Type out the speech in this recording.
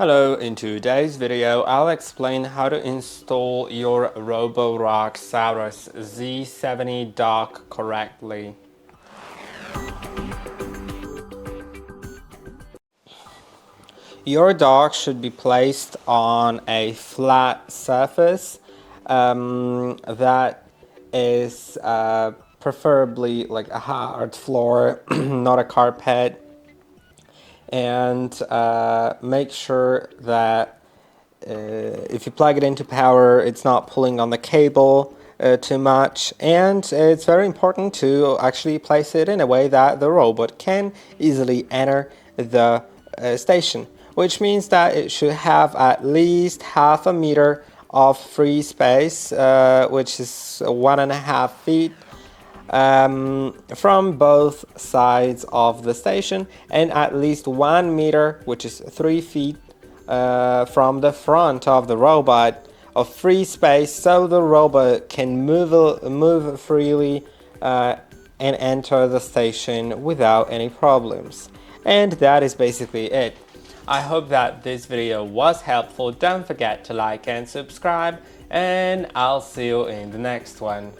Hello, in today's video, I'll explain how to install your ROBOROCK Saros Z70 dock correctly. Your dock should be placed on a flat surface that is preferably like a hard floor, not a carpet. And make sure that if you plug it into power, it's not pulling on the cable too much. And it's very important to actually place it in a way that the robot can easily enter the station, which means that it should have at least half a meter of free space, which is 1.5 feet from both sides of the station, and at least 1 meter, which is 3 feet, from the front of the robot of free space, so the robot can move freely and enter the station without any problems. And that is basically it. I hope that this video was helpful. Don't forget to like and subscribe, and I'll see you in the next one.